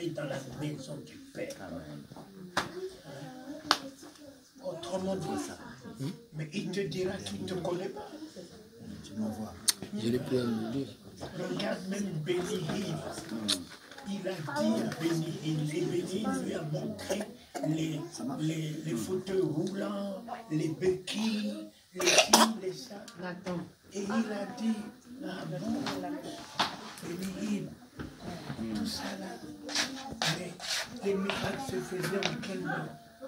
entrer dans la maison du Père. Amen. Autrement dit, mais il te dira qu'il ne te connaît pas. Tu m'envoies. Je l'ai pris à me dire. Regarde même Benny Hill. Il a dit à Benny Hill, et Benny Hill lui a montré les fauteuils roulants, les béquilles, les ci, les ça. Et il a dit, ah bon, Benny Hill, tout ça là, mais les miracles se faisaient en quel nom?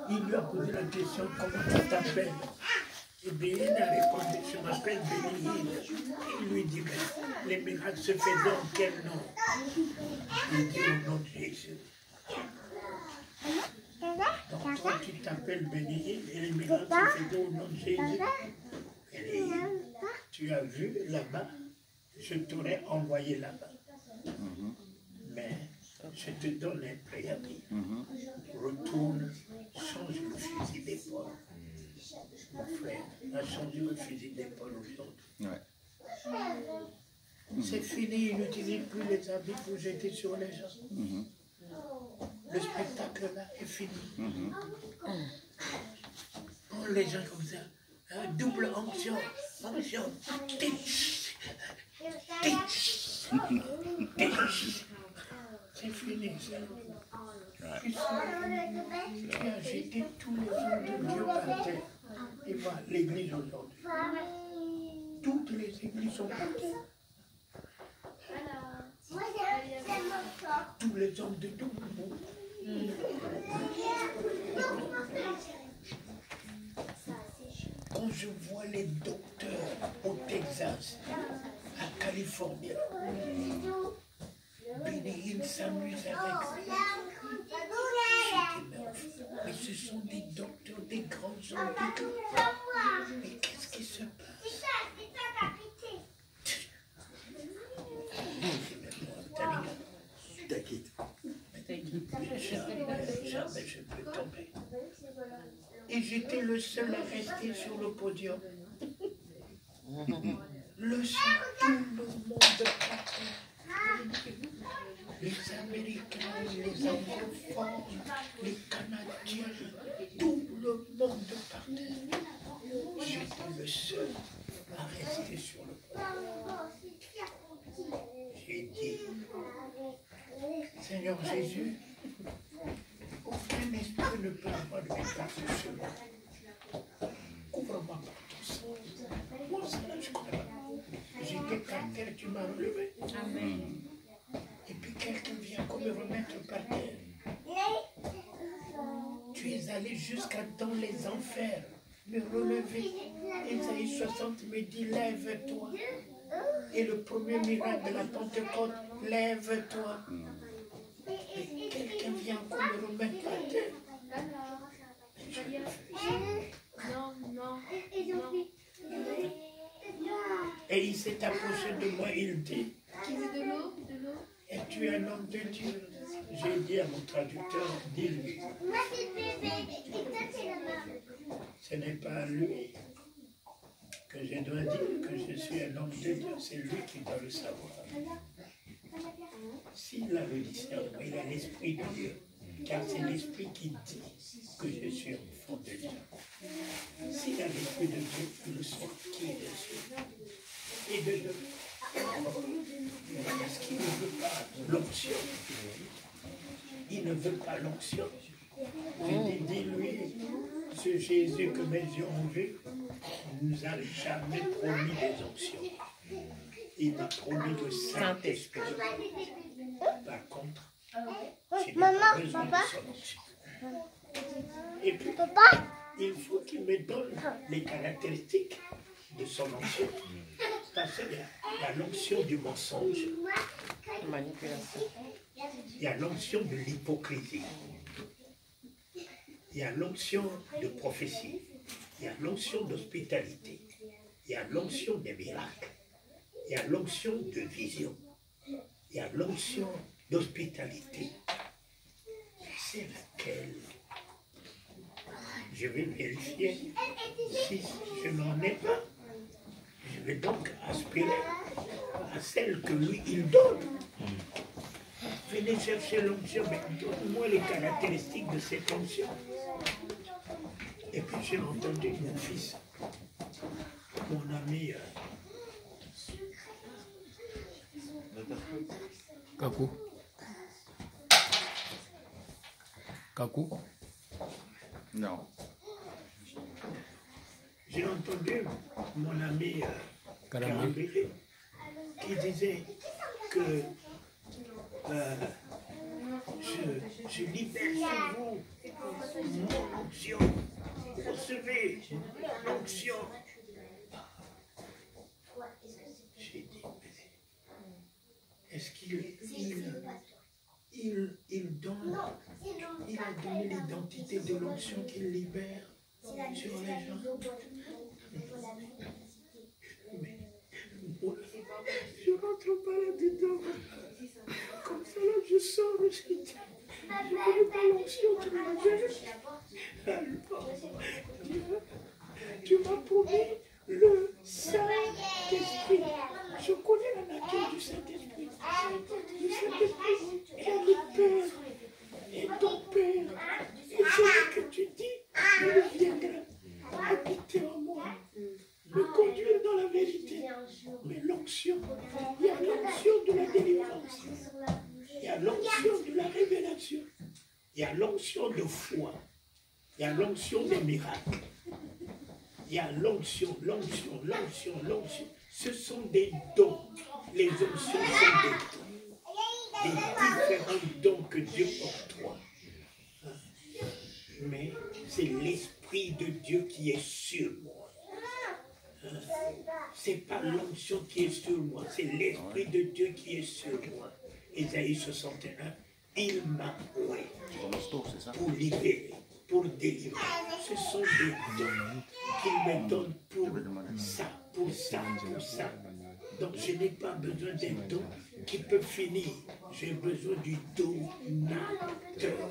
Il lui a posé la question, comment tu t'appelles? Et bien il a répondu, je m'appelle Benny Hill. Il lui dit, mais les miracles se faisaient en quel nom? Il dit au nom de Jésus. Donc toi tu t'appelles Benny Hill et les miracles se faisaient au nom de Jésus. Et tu as vu là-bas, je t'aurais envoyé là-bas. Mais je te donne un préavis. Retourne, change le fusil d'épaule. Mon frère a changé le fusil d'épaule aujourd'hui. Ouais. C'est fini, il n'utilise plus les habits pour jeter sur les gens. Le spectacle là est fini. Oh, les gens comme ça, double onction, onction, tich, tich, tich. C'est fini ça. Tu as jeté tous les hommes de Dieu par terre. Et voilà l'église aujourd'hui. Toutes les églises sont par terre. Tous les hommes de tout le monde. Quand je vois les docteurs au Texas, à Californie, Benny Hill s'amuse avec eux. Mais ce sont des docteurs, des grands hommes. Mais qu'est-ce qui se passe? T'inquiète. Jamais je peux tomber. Et j'étais le seul à rester sur le podium. Le seul, tout le monde partait. Les Américains, les anglophones, les Canadiens, tout le monde partait. J'étais le seul à rester sur le podium. J'ai dit, Seigneur Jésus, aucun esprit ne peut avoir de par ce chemin. Couvre-moi par ton sang. Moi, ça, je ne connais pas. J'étais par terre, tu m'as relevé. Amen. Et puis quelqu'un vient comme me remettre par terre. Tu es allé jusqu'à dans les enfers, me relever. Ésaïe 60 me dit, lève-toi. Et le premier miracle de la Pentecôte, lève-toi. Et quelqu'un vient encore me remettre par terre. Et il s'est approché de moi, il dit, es-tu un homme de Dieu? J'ai dit à mon traducteur, dis-lui. Ce n'est pas à lui que je dois dire que je suis un homme de Dieu, c'est lui qui doit le savoir. S'il a le discernement, il a l'esprit de Dieu, car c'est l'esprit qui dit que je suis enfant de Dieu. S'il a l'esprit de Dieu, il le saura qui est Dieu. Et de Dieu. Parce qu'il ne veut pas l'onction. Il ne veut pas l'onction. J'ai dit, dis-lui, ce Jésus que mes yeux ont vu, ne nous a jamais promis des onctions. Il a promis le Saint-Esprit. Par contre, je n'ai pas besoin de son onction. Et puis, il faut qu'il me donne les caractéristiques de son onction. Parce qu'il y a l'onction du mensonge, il y a l'onction de l'hypocrisie, il y a l'onction de prophétie, il y a l'onction d'hospitalité, il y a l'onction des miracles, il y a l'onction de vision, il y a l'onction d'hospitalité. C'est laquelle? Je vais vérifier si je n'en ai pas. Je vais donc aspirer à celle que lui, il donne. venez chercher l'onction, mais donne-moi les caractéristiques de cette onction. Et puis j'ai entendu mon fils, mon ami, Kakou. Kakou. Non. j'ai entendu mon ami Karambé. Karambélé qui disait que je libère sur vous mon onction. Recevez l'onction. J'ai dit, mais est-ce qu'il donne, il a donné l'identité de l'onction qu'il libère sur les gens? Mais moi, je ne rentre pas là-dedans. Comme ça, là, je sors, je dis, je ne connais pas l'onction qui me libère. Alors, tu m'as promis le Saint-Esprit. Je connais la nature du Saint-Esprit. Le Saint-Esprit est le Père, et ton Père. Et celui que tu dis, il viendra habiter en moi, me conduire dans la vérité. Mais l'onction, il y a l'onction de la délivrance, il y a l'onction de la révélation, il y a l'onction de foi, il y a l'onction des miracles. Il y a l'onction. Ce sont des dons. Les onctions sont des dons. Des différents dons que Dieu octroie. Mais c'est l'Esprit de Dieu qui est sur moi. C'est pas l'onction qui est sur moi, c'est l'Esprit de Dieu qui est sur moi. Ésaïe 61, il m'a oué pour libérer, pour délivrer. Ce sont des dons qu'il me donne pour ça, pour ça, pour ça. Donc je n'ai pas besoin d'un don qui peut finir. J'ai besoin du donateur.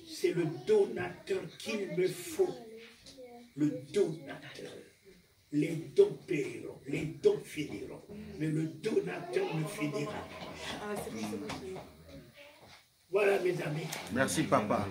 C'est le donateur qu'il me faut. Le donateur. Les dons périront, les dons finiront, mais le donateur ne finira pas. Voilà mes amis. Merci papa.